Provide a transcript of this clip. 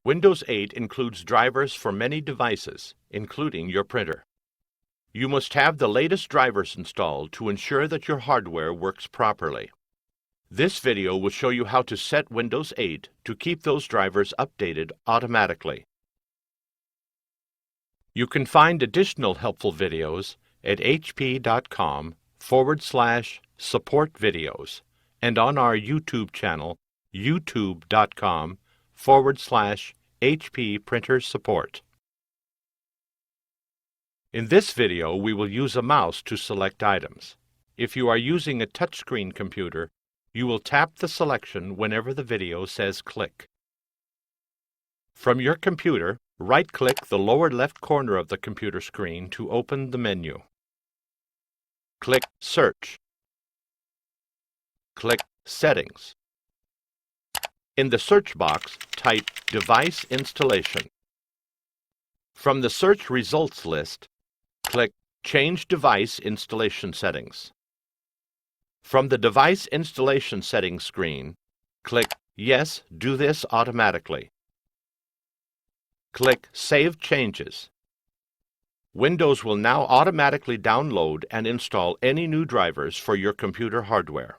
Windows 8 includes drivers for many devices, including your printer. You must have the latest drivers installed to ensure that your hardware works properly. This video will show you how to set Windows 8 to keep those drivers updated automatically. You can find additional helpful videos at hp.com/support videos and on our YouTube channel, youtube.com/HP printer support. In this video, we will use a mouse to select items. If you are using a touchscreen computer, you will tap the selection whenever the video says click. From your computer, right-click the lower left corner of the computer screen to open the menu. Click Search. Click Settings. In the search box, type Device Installation. From the search results list, click Change Device Installation Settings. From the Device Installation Settings screen, click Yes, do this automatically. Click Save Changes. Windows will now automatically download and install any new drivers for your computer hardware.